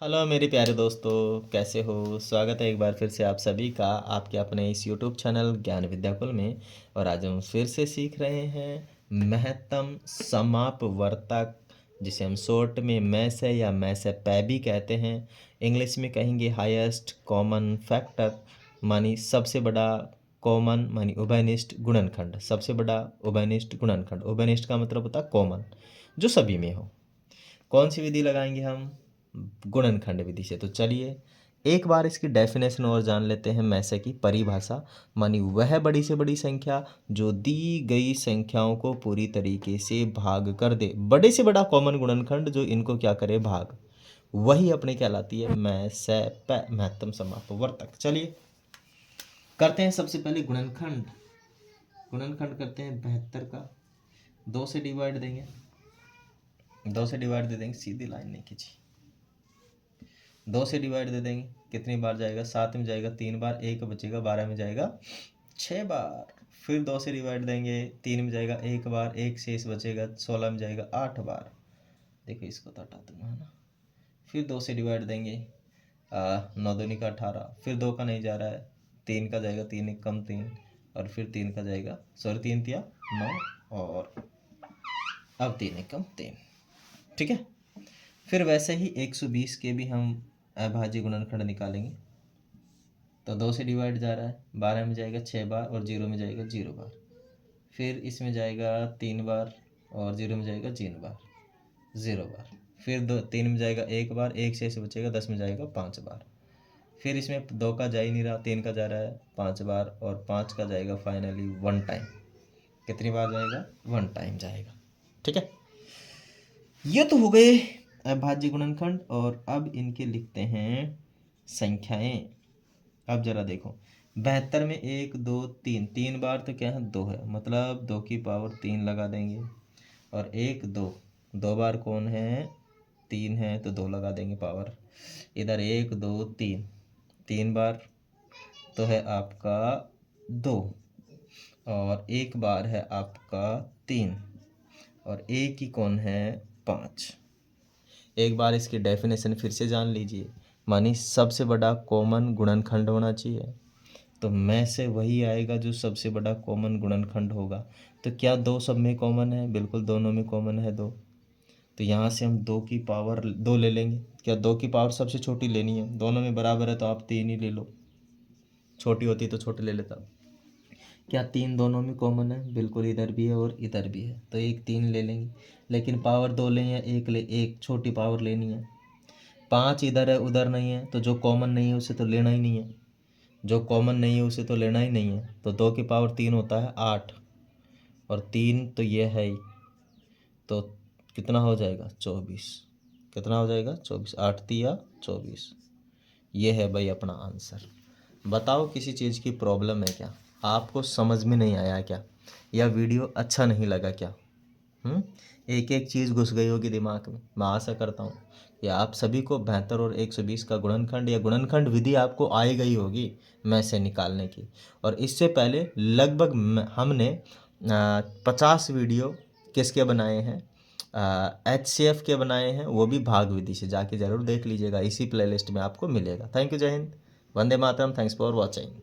Hello मेरे प्यारे दोस्तों, कैसे हो? स्वागत है एक बार फिर से आप सभी का आपके अपने इस यूट्यूब चैनल ज्ञान विद्याकुल में। और आज हम फिर से सीख रहे हैं महत्तम समापवर्तक, जिसे हम शॉर्ट में मैस है या मैस पै भी कहते हैं। इंग्लिश में कहेंगे हाईएस्ट कॉमन फैक्टर, मानी सबसे बड़ा कॉमन, मानी उभयनिष्ठ गुणनखंड। सबसे बड़ा उभयनिष्ठ गुणनखंड, उभयनिष्ठ का मतलब होता है कॉमन, जो सभी में हो। कौन सी विधि लगाएंगे हम? गुणनखंड विधि से। तो चलिए एक बार इसकी डेफिनेशन और जान लेते हैं। मैसे की परिभाषा, मानी वह बड़ी से बड़ी संख्या जो दी गई संख्याओं को पूरी तरीके से भाग कर दे। बड़े से बड़ा कॉमन गुणनखंड जो इनको क्या करे, भाग, वही अपने कहलाती है मैसे प महत्तम समापवर्तक। चलिए करते हैं सबसे पहले गुणनखंड। गुणनखंड करते हैं 72 का। 2 से डिवाइड देंगे, 2 से डिवाइड दे देंगे, सीधी लाइन नहीं खींची। 2 से डिवाइड दे देंगे, कितनी बार जाएगा? 7 में जाएगा 3 बार, 1 बचेगा, 12 में जाएगा 6 बार। फिर 2 से डिवाइड देंगे, 3 में जाएगा 1 बार, 1 शेष बचेगा, 16 में जाएगा 8 बार। देखो इसको तो हटा दूंगा, है ना। फिर 2 से डिवाइड देंगे, 9 दूनी का 18। फिर 2 का नहीं जा रहा है, 3 का जाएगा, 3 एक कम 3, और फिर 3 का जाएगा, सॉरी 3 तिया 9, और अब 3 एक कम 3। ठीक है। फिर वैसे ही 120 के भी हम अभाज्य गुणनखंड निकालेंगे। तो 2 से डिवाइड जा रहा है, 12 में जाएगा 6 बार, और 0 में जाएगा 0 बार। फिर इसमें जाएगा 3 बार, और 0 में जाएगा 3 बार, 0 बार। फिर 3 में जाएगा 1 बार, 1 शेष बचेगा, 10 में जाएगा 5 बार। फिर इसमें 2 का जा ही नहीं रहा, 3 का जा रहा है 5 बार, और 5 का जाएगा फाइनली 1 टाइम। कितनी बार जाएगा? 1 टाइम जाएगा। ठीक है। ये तो हो गए अभाज्य गुणनखंड। और अब इनके लिखते हैं संख्याएं। अब जरा देखो, 72 में 1 2 3, 3 बार तो क्या है? 2 है, मतलब 2 की पावर 3 लगा देंगे। और 1 2, 2 बार कौन है? 3 है, तो 2 लगा देंगे पावर। इधर 1 2 3, 3 बार तो है आपका 2, और 1 बार है आपका 3, और एक ही कौन है? 5। एक बार इसकी डेफिनेशन फिर से जान लीजिए, मानी सबसे बड़ा कॉमन गुणनखंड होना चाहिए। तो मैं से वही आएगा जो सबसे बड़ा कॉमन गुणनखंड होगा। तो क्या 2 सब में कॉमन है? बिल्कुल, दोनों में कॉमन है 2। तो यहाँ से हम 2 की पावर 2 ले लेंगे। क्या 2 की पावर सबसे छोटी लेनी है? दोनों में बराबर है तो आप 3 ही ले लो, छोटी होती तो छोटी ले लेता। क्या 3 दोनों में कॉमन है? बिल्कुल, इधर भी है और इधर भी है, तो एक 3 ले लेंगे। लेकिन पावर 2 लें या 1 ले, एक छोटी पावर लेनी है। 5 इधर है उधर नहीं है, तो जो कॉमन नहीं है उसे तो लेना ही नहीं है। जो कॉमन नहीं है उसे तो लेना ही नहीं है। तो 2 की पावर 3 होता है 8, और 3 तो ये है ही, तो कितना हो जाएगा? 24। कितना हो जाएगा? 24। 8 तिया 24। ये है भाई अपना आंसर। बताओ किसी चीज़ की प्रॉब्लम है क्या? आपको समझ में नहीं आया क्या? या वीडियो अच्छा नहीं लगा क्या? एक एक चीज़ घुस गई होगी दिमाग में। मैं आशा करता हूँ कि आप सभी को 72 और 120 का गुणनखंड या गुणनखंड विधि आपको आई गई होगी मैं से निकालने की। और इससे पहले लगभग हमने 50 वीडियो किसके बनाए हैं? HCF के बनाए हैं, वो भी भाग विधि से। जाके ज़रूर देख लीजिएगा, इसी प्लेलिस्ट में आपको मिलेगा। थैंक यू, जय Hind, Vande Mataram, thanks for watching.